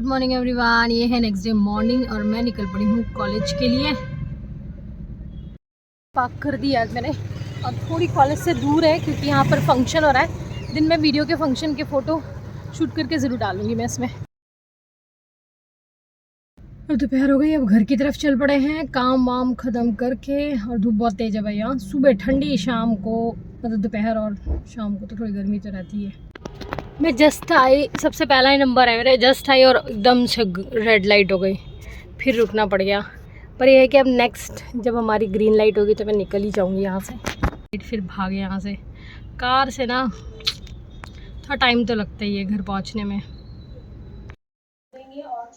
Morning everyone. ये है next day morning और मैं निकल पड़ी हूँ कॉलेज के लिए। पार्क कर दिया आज मैंने और थोड़ी कॉलेज से दूर है क्योंकि यहाँ पर फंक्शन हो रहा है। दिन में वीडियो के फंक्शन के फ़ोटो शूट करके ज़रूर डालूँगी मैं इसमें। और दोपहर हो गई, अब घर की तरफ चल पड़े हैं काम वाम ख़त्म करके। और धूप बहुत तेज़ है भैया, सुबह ठंडी, शाम को मतलब दोपहर और शाम को तो थोड़ी गर्मी तो रहती है। मैं जस्ट आई, सबसे पहला ही नंबर है मेरे, जस्ट आई और एकदम से रेड लाइट हो गई, फिर रुकना पड़ गया। पर यह है कि अब नेक्स्ट जब हमारी ग्रीन लाइट होगी तो मैं निकल ही जाऊंगी यहाँ से। फिर भागे यहाँ से, कार से ना थोड़ा टाइम तो लगता ही है घर पहुँचने में।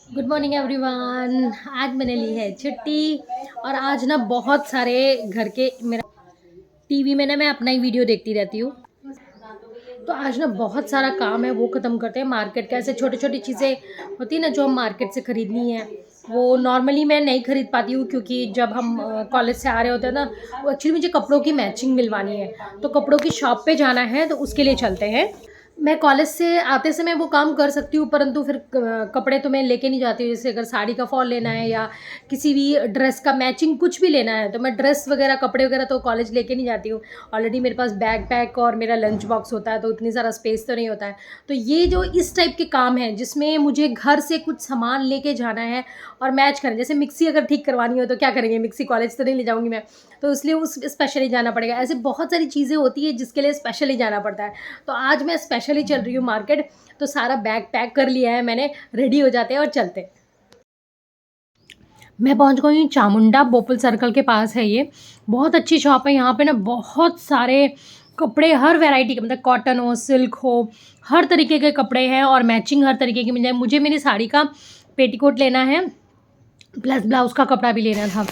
Good morning everyone. आज मैंने ली है छुट्टी और आज ना बहुत सारे घर के, मेरा टीवी में ना मैं अपना ही वीडियो देखती रहती हूँ, तो आज ना बहुत सारा काम है वो ख़त्म करते हैं। मार्केट का ऐसे छोटी छोटी चीज़ें होती है ना जो हम मार्केट से ख़रीदनी है, वो नॉर्मली मैं नहीं ख़रीद पाती हूँ क्योंकि जब हम कॉलेज से आ रहे होते हैं ना, वो एक्चुअली मुझे कपड़ों की मैचिंग मिलवानी है, तो कपड़ों की शॉप पे जाना है, तो उसके लिए चलते हैं। मैं कॉलेज से आते समय वो काम कर सकती हूँ, परंतु फिर कपड़े तो मैं लेके नहीं जाती हूँ। जैसे अगर साड़ी का फॉल लेना है या किसी भी ड्रेस का मैचिंग कुछ भी लेना है, तो मैं ड्रेस वगैरह कपड़े वगैरह तो कॉलेज लेके नहीं जाती हूँ। ऑलरेडी मेरे पास बैग पैक और मेरा लंच बॉक्स होता है, तो इतनी सारा स्पेस तो नहीं होता है। तो ये जो इस टाइप के काम हैं जिसमें मुझे घर से कुछ सामान लेके जाना है और मैच करना, जैसे मिक्सी अगर ठीक करवानी हो तो क्या करेंगे, मिक्सी कॉलेज तो नहीं ले जाऊँगी मैं, तो इसलिए उस स्पेशली जाना पड़ेगा। ऐसे बहुत सारी चीज़ें होती है जिसके लिए स्पेशली जाना पड़ता है। तो आज मैं स्पेशली चल रही हूँ मार्केट, तो सारा बैग पैक कर लिया है मैंने, रेडी हो जाते हैं और चलते हैं। मैं पहुंच गई हूँ चामुंडा, बोपल सर्कल के पास है ये। बहुत अच्छी शॉप है यहाँ पे ना, बहुत सारे कपड़े हर वैरायटी के, मतलब कॉटन हो, सिल्क हो, हर तरीके के कपड़े हैं और मैचिंग हर तरीके की मिल जाए। मुझे मेरी साड़ी का पेटीकोट लेना है प्लस ब्लाउज़ का कपड़ा भी लेना था,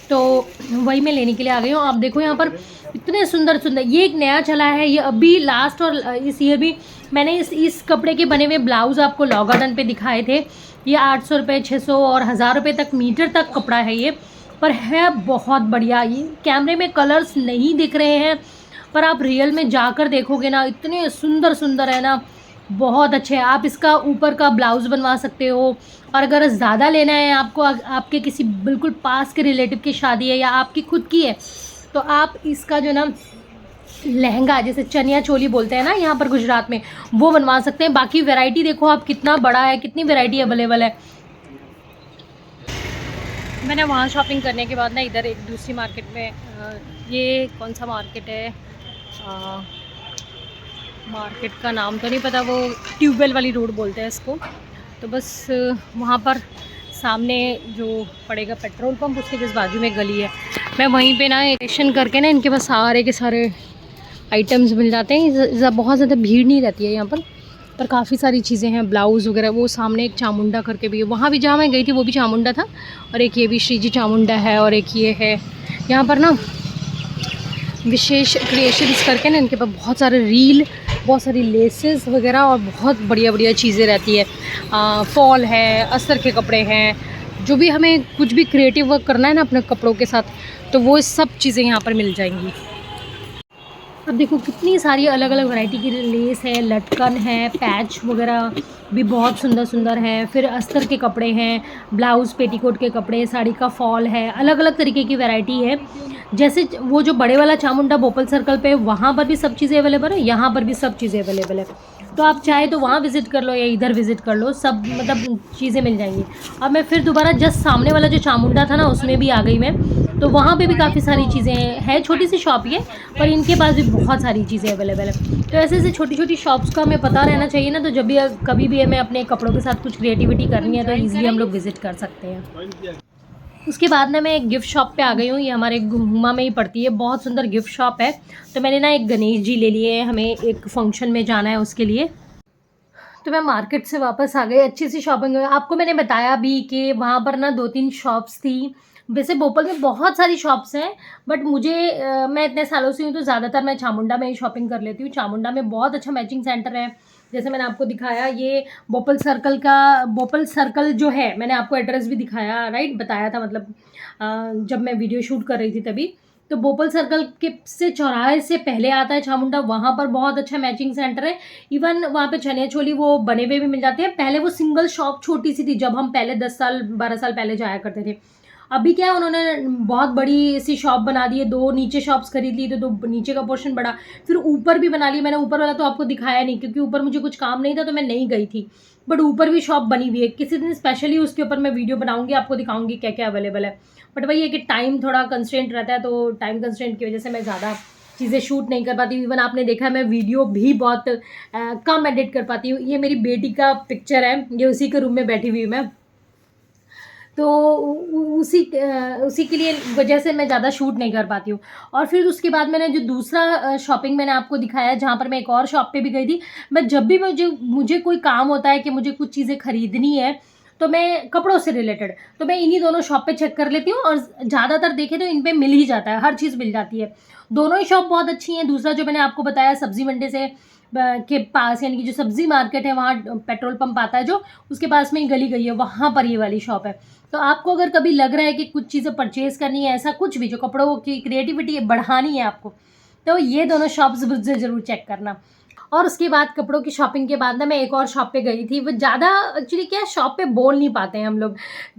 तो वही मैं लेने के लिए आ गई हूँ। आप देखो यहाँ पर इतने सुंदर सुंदर, ये एक नया चला है, ये अभी लास्ट और इस ईयर भी मैंने इस कपड़े के बने हुए ब्लाउज़ आपको लॉ गार्डन पे दिखाए थे। ये 800 रुपये, 600 और 1000 रुपये तक मीटर तक कपड़ा है ये, पर है बहुत बढ़िया। ये कैमरे में कलर्स नहीं दिख रहे हैं, पर आप रियल में जाकर देखोगे ना, इतने सुंदर सुंदर है ना, बहुत अच्छे हैं। आप इसका ऊपर का ब्लाउज़ बनवा सकते हो, और अगर ज़्यादा लेना है आपको, आपके किसी बिल्कुल पास के रिलेटिव की शादी है या आपकी खुद की है, तो आप इसका जो ना लहंगा, जैसे चनिया चोली बोलते हैं ना यहाँ पर गुजरात में, वो बनवा सकते हैं। बाकी वैरायटी देखो आप कितना बड़ा है, कितनी वैरायटी अवेलेबल है। मैंने वहाँ शॉपिंग करने के बाद ना इधर एक दूसरी मार्केट में, ये कौन सा मार्केट है, मार्केट का नाम तो नहीं पता, वो ट्यूबवेल वाली रोड बोलते हैं इसको। तो बस वहाँ पर सामने जो पड़ेगा पेट्रोल पंप, उसके जिस बाजू में गली है, मैं वहीं पे ना स्टेशन करके ना, इनके पास सारे के सारे आइटम्स मिल जाते हैं। बहुत ज़्यादा भीड़ नहीं रहती है यहाँ पर काफ़ी सारी चीज़ें हैं, ब्लाउज़ वगैरह। वो सामने एक चामुंडा करके भी है, वहाँ भी जहाँ मैं गई थी वो भी चामुंडा था, और एक ये भी श्री जी चामुंडा है, और एक ये है यहाँ पर ना विशेष क्रिएशंस करके ना, इनके पास बहुत सारे रील, बहुत सारी लेसेस वगैरह और बहुत बढ़िया बढ़िया चीज़ें रहती है। फॉल है, अस्तर के कपड़े हैं, जो भी हमें कुछ भी क्रिएटिव वर्क करना है ना अपने कपड़ों के साथ, तो वो सब चीज़ें यहाँ पर मिल जाएंगी। अब देखो कितनी सारी अलग अलग वैरायटी की लेस है, लटकन है, पैच वगैरह भी बहुत सुंदर सुंदर है। फिर अस्तर के कपड़े हैं, ब्लाउज़ पेटीकोट के कपड़े, साड़ी का फॉल है, अलग अलग तरीके की वैरायटी है। जैसे वो जो बड़े वाला चामुंडा बोपल सर्कल पे, वहाँ पर भी सब चीज़ें अवेलेबल है, यहाँ पर भी सब चीज़ें अवेलेबल है। तो आप चाहे तो वहाँ विज़िट कर लो या इधर विज़िट कर लो, सब मतलब चीज़ें मिल जाएंगी। अब मैं फिर दोबारा जस्ट सामने वाला जो चामुंडा था ना, उसमें भी आ गई मैं, तो वहाँ पे भी काफ़ी सारी चीज़ें हैं। छोटी सी शॉप ही है, पर इनके पास भी बहुत सारी चीज़ें अवेलेबल है। तो ऐसे ऐसे छोटी छोटी शॉप्स का हमें पता रहना चाहिए ना, तो जब भी कभी भी हमें अपने कपड़ों के साथ कुछ क्रिएटिविटी करनी है तो ईजिली हम लोग विज़िट कर सकते हैं। उसके बाद ना मैं एक गिफ्ट शॉप पे आ गई हूँ, ये हमारे गुम्मा में ही पड़ती है, बहुत सुंदर गिफ्ट शॉप है। तो मैंने ना एक गणेश जी ले लिए, हमें एक फंक्शन में जाना है उसके लिए। तो मैं मार्केट से वापस आ गई, अच्छी सी शॉपिंग हुई। आपको मैंने बताया भी कि वहाँ पर ना 2-3 शॉप्स थी। वैसे भोपाल में बहुत सारी शॉप्स हैं, बट मुझे मैं इतने सालों से हूँ तो ज़्यादातर मैं चामुंडा में ही शॉपिंग कर लेती हूँ। चामुंडा में बहुत अच्छा मैचिंग सेंटर है, जैसे मैंने आपको दिखाया, ये बोपल सर्कल जो है, मैंने आपको एड्रेस भी दिखाया, राइट, बताया था, मतलब जब मैं वीडियो शूट कर रही थी तभी। तो बोपल सर्कल के से चौराहे से पहले आता है चामुंडा, वहाँ पर बहुत अच्छा मैचिंग सेंटर है। इवन वहाँ पे चनिया चोली वो बने हुए भी मिल जाते हैं। पहले वो सिंगल शॉप छोटी सी थी, जब हम पहले 10 साल 12 साल पहले जाया करते थे। अभी क्या है, उन्होंने बहुत बड़ी सी शॉप बना दी है, 2 नीचे शॉप्स खरीद ली, तो 2 नीचे का पोर्शन बड़ा, फिर ऊपर भी बना ली। मैंने ऊपर वाला तो आपको दिखाया नहीं, क्योंकि ऊपर मुझे कुछ काम नहीं था तो मैं नहीं गई थी, बट ऊपर भी शॉप बनी हुई है। किसी दिन स्पेशली उसके ऊपर मैं वीडियो बनाऊंगी, आपको दिखाऊंगी क्या क्या अवेलेबल है। बट वही है कि टाइम थोड़ा कंस्ट्रेंट रहता है, तो टाइम कंस्ट्रेंट की वजह से मैं ज़्यादा चीज़ें शूट नहीं कर पाती हूँ। इवन आपने देखा है मैं वीडियो भी बहुत कम एडिट कर पाती हूँ। ये मेरी बेटी का पिक्चर है, ये उसी के रूम में बैठी हुई हूँ मैं, तो उसी के लिए वजह से मैं ज़्यादा शूट नहीं कर पाती हूँ। और फिर उसके बाद मैंने जो दूसरा शॉपिंग मैंने आपको दिखाया, जहाँ पर मैं एक और शॉप पे भी गई थी। मैं जब भी मुझे कोई काम होता है कि मुझे कुछ चीज़ें खरीदनी है, तो मैं कपड़ों से रिलेटेड, तो मैं इन्हीं दोनों शॉप पे चेक कर लेती हूँ, और ज़्यादातर देखें तो इन पे मिल ही जाता है, हर चीज़ मिल जाती है। दोनों ही शॉप बहुत अच्छी हैं। दूसरा जो मैंने आपको बताया सब्जी मंडी से के पास, यानी कि जो सब्जी मार्केट है वहाँ पेट्रोल पंप आता है, जो उसके पास में ही गली गई है, वहाँ पर ये वाली शॉप है। तो आपको अगर कभी लग रहा है कि कुछ चीज़ें परचेज़ करनी है, ऐसा कुछ भी जो कपड़ों की क्रिएटिविटी बढ़ानी है आपको, तो ये दोनों शॉप्स ज़रूर चेक करना। और उसके बाद कपड़ों की शॉपिंग के बाद ना मैं एक और शॉप पे गई थी। वो ज़्यादा एक्चुअली क्या है, शॉप पे बोल नहीं पाते हैं हम लोग,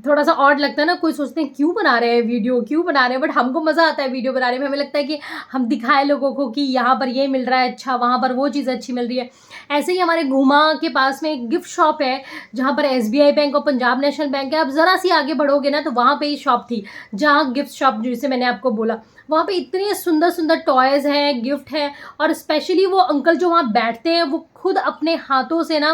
थोड़ा सा ऑड लगता है ना, कोई सोचते हैं क्यों बना रहे हैं वीडियो, क्यों बना रहे हैं, बट हमको मज़ा आता है वीडियो बनाने में। हमें लगता है कि हम दिखाएं लोगों को कि यहाँ पर ये मिल रहा है अच्छा, वहाँ पर वो चीज़ अच्छी मिल रही है। ऐसे ही हमारे घुमा के पास में एक गिफ्ट शॉप है, जहाँ पर SBI बैंक और पंजाब नेशनल बैंक है। आप ज़रा सी आगे बढ़ोगे ना, तो वहाँ पे ही शॉप थी, जहाँ गिफ्ट शॉप जिसे मैंने आपको बोला, वहाँ पे इतने सुंदर सुंदर टॉयज़ हैं, गिफ्ट हैं। और स्पेशली वो अंकल जो वहाँ बैठते हैं, वो खुद अपने हाथों से ना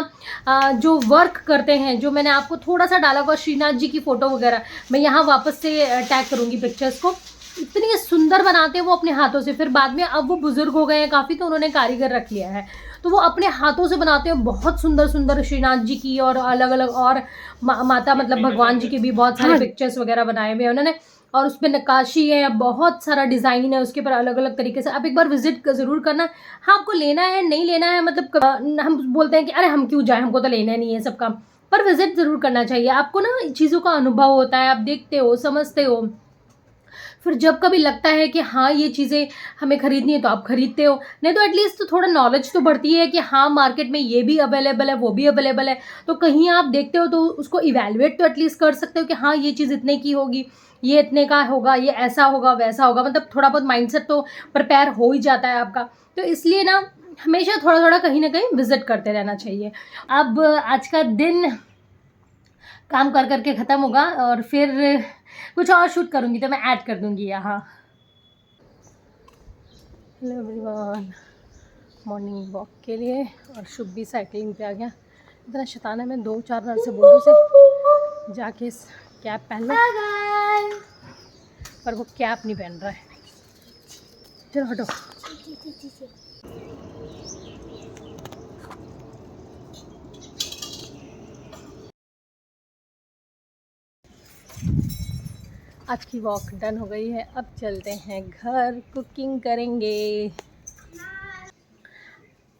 जो वर्क करते हैं, जो मैंने आपको थोड़ा सा डाला हुआ श्रीनाथ जी की फ़ोटो वगैरह, मैं यहाँ वापस से टैग करूँगी पिक्चर्स को। इतनी सुंदर बनाते हैं वो अपने हाथों से। फिर बाद में, अब वो बुज़ुर्ग हो गए हैं काफ़ी, तो उन्होंने कारीगर रख लिया है, तो वो अपने हाथों से बनाते हैं। बहुत सुंदर सुंदर श्रीनाथ जी की और अलग अलग और माता मतलब भगवान जी की भी बहुत सारे पिक्चर्स वगैरह बनाए हुए हैं उन्होंने। और उस पर नक्काशी है, बहुत सारा डिज़ाइन है उसके ऊपर अलग अलग तरीके से। आप एक बार विजिट ज़रूर करना। हाँ, आपको लेना है नहीं लेना है, मतलब हम बोलते हैं कि अरे हम क्यों जाएं, हमको तो लेना नहीं है सब काम, पर विजिट ज़रूर करना चाहिए। आपको ना चीज़ों का अनुभव होता है, आप देखते हो, समझते हो। फिर जब कभी लगता है कि हाँ ये चीज़ें हमें खरीदनी है, तो आप खरीदते हो, नहीं तो एटलीस्ट तो थोड़ा नॉलेज तो बढ़ती है कि हाँ मार्केट में ये भी अवेलेबल है, वो भी अवेलेबल है। तो कहीं आप देखते हो तो उसको इवैल्यूएट तो एटलीस्ट कर सकते हो कि हाँ ये चीज़ इतने की होगी, ये इतने का होगा, ये ऐसा होगा वैसा होगा, मतलब थोड़ा बहुत माइंडसेट तो प्रिपेयर हो ही जाता है आपका। तो इसलिए ना हमेशा थोड़ा थोड़ा कहीं ना कहीं विजिट करते रहना चाहिए। अब आज का दिन काम कर करके ख़त्म होगा, और फिर कुछ और शूट करूँगी तो मैं ऐड कर दूँगी यहाँ। हेलो एवरीवन, मॉर्निंग वॉक के लिए, और शुभ भी साइकिलिंग पे आ गया। इतना शैतान है, मैं 2-4 बार से बोल रही हूँ से जाके कैप पहन लो, पर वो कैप नहीं पहन रहा है। चलो हटो। आज की वॉक डन हो गई है, अब चलते हैं घर, कुकिंग करेंगे।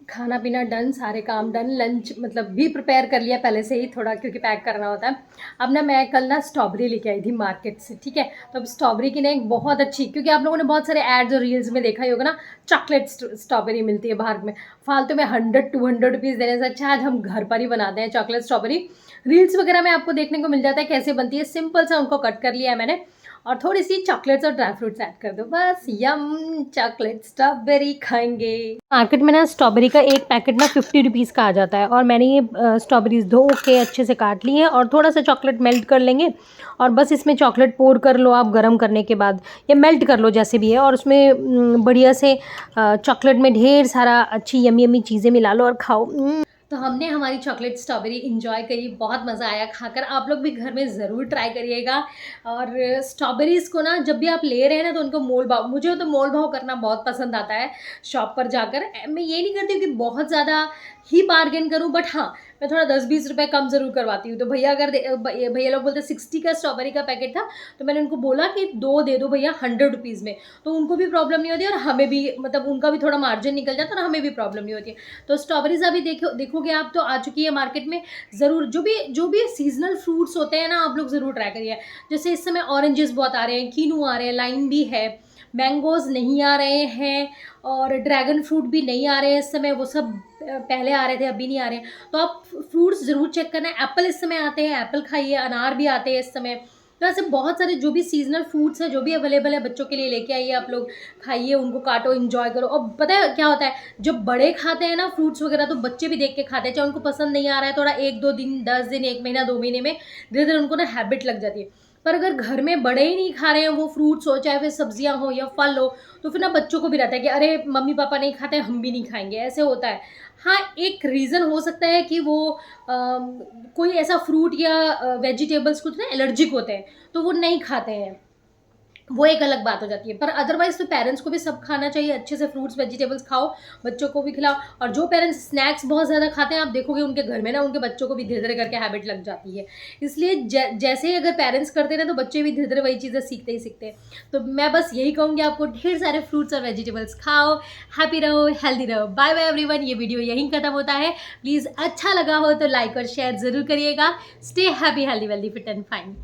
खाना पीना डन, सारे काम डन, लंच मतलब भी प्रिपेयर कर लिया पहले से ही थोड़ा, क्योंकि पैक करना होता है। अब ना मैं कल ना स्ट्रॉबेरी लेके आई थी मार्केट से, ठीक है। तो अब स्ट्रॉबेरी की ना एक बहुत अच्छी, क्योंकि आप लोगों ने बहुत सारे एड्स और रील्स में देखा ही होगा ना, चॉकलेट स्ट्रॉबेरी मिलती है बाहर में फालतू में 100-200 रुपीज़ देने से अच्छा आज हम घर पर ही बनाते हैं चॉकलेट स्ट्रॉबेरी। रील्स वगैरह में आपको देखने को मिल जाता है कैसे बनती है, सिंपल सा उनको कट कर लिया है मैंने, और थोड़ी सी चॉकलेट्स और ड्राई फ्रूट्स ऐड कर दो, बस यम चॉकलेट स्ट्रॉबेरी खाएंगे। मार्केट में ना स्ट्रॉबेरी का एक पैकेट ना 50 रुपीज़ का आ जाता है, और मैंने ये स्ट्रॉबेरीज धो के अच्छे से काट ली है, और थोड़ा सा चॉकलेट मेल्ट कर लेंगे, और बस इसमें चॉकलेट पोर कर लो आप गर्म करने के बाद, या मेल्ट कर लो जैसे भी है, और उसमें बढ़िया से चॉकलेट में ढेर सारा अच्छी यमी यमी चीज़ें मिला लो और खाओ। तो हमने हमारी चॉकलेट स्ट्रॉबेरी इंजॉय करी, बहुत मज़ा आया खाकर। आप लोग भी घर में ज़रूर ट्राई करिएगा। और स्ट्रॉबेरीज़ को ना जब भी आप ले रहे हैं ना, तो उनको मोल भाव, मुझे तो मोल भाव करना बहुत पसंद आता है शॉप पर जाकर। मैं ये नहीं करती हूँ कि बहुत ज़्यादा ही बार्गेन करूँ, बट हाँ मैं थोड़ा 10-20 रुपये कम ज़रूर करवाती हूँ। तो भैया अगर भैया लोग बोलते 60 का स्ट्रॉबेरी का पैकेट था, तो मैंने उनको बोला कि 2 दे दो भैया 100 रुपीज़ में, तो उनको भी प्रॉब्लम नहीं होती, और हमें भी मतलब उनका भी थोड़ा मार्जिन निकल जाता है, और हमें भी प्रॉब्लम नहीं होती है। तो स्ट्रॉबेरीज़ अभी देखोगे आप तो आ चुकी है मार्केट में। ज़रूर जो भी सीजनल फ्रूट्स होते हैं ना, आप लोग ज़रूर ट्राई करिए। जैसे इस समय ऑरेंजेस बहुत आ रहे हैं, कीनू आ रहे हैं, लाइम भी है, मैंगोज़ नहीं आ रहे हैं और ड्रैगन फ्रूट भी नहीं आ रहे हैं इस समय, वो सब पहले आ रहे थे, अभी नहीं आ रहे हैं। तो आप फ्रूट्स ज़रूर चेक करना। एप्पल इस समय आते हैं, एप्पल खाइए, अनार भी आते हैं इस समय। तो ऐसे बहुत सारे जो भी सीज़नल फ्रूट्स हैं, जो भी अवेलेबल है, बच्चों के लिए लेके आइए आप लोग, खाइए, उनको काटो, एंजॉय करो। और पता है क्या होता है, जब बड़े खाते हैं ना फ्रूट्स वगैरह, तो बच्चे भी देख के खाते हैं। चाहे उनको पसंद नहीं आ रहा है, थोड़ा 1-2 दिन, 10 दिन, 1 महीना, 2 महीने में धीरे-धीरे उनको ना हैबिट लग जाती है। पर अगर घर में बड़े ही नहीं खा रहे हैं वो फ्रूट्स हो, चाहे फिर सब्जियाँ हो या फल हो, तो फिर ना बच्चों को भी रहता है कि अरे मम्मी-पापा नहीं खाते, हम भी नहीं खाएँगे, ऐसे होता है। हाँ, एक रीज़न हो सकता है कि वो कोई ऐसा फ्रूट या वेजिटेबल्स कुछ ना एलर्जिक होते हैं, तो वो नहीं खाते हैं। वो एक अलग बात हो जाती है। पर अदरवाइज़ तो पेरेंट्स को भी सब खाना चाहिए, अच्छे से फ्रूट्स, वेजिटेबल्स खाओ, बच्चों को भी खिलाओ। और जो पेरेंट्स स्नैक्स बहुत ज़्यादा खाते हैं, आप देखोगे उनके घर में ना उनके बच्चों को भी धीरे-धीरे करके हैबिट लग जाती है। इसलिए जैसे ही अगर पेरेंट्स करते हैं ना, तो बच्चे भी धीरे-धीरे वही चीज़ें सीखते ही सीखते हैं। तो मैं बस यही कहूँगी आपको, ढेर सारे फ्रूट्स और वेजिटेबल्स खाओ, हैप्पी रहो, हेल्दी रहो। बाय-बाय एवरीवन, ये वीडियो यहीं खत्म होता है। प्लीज़ अच्छा लगा हो तो लाइक और शेयर ज़रूर करिएगा। Stay happy, healthy, wealthy, fit and fine.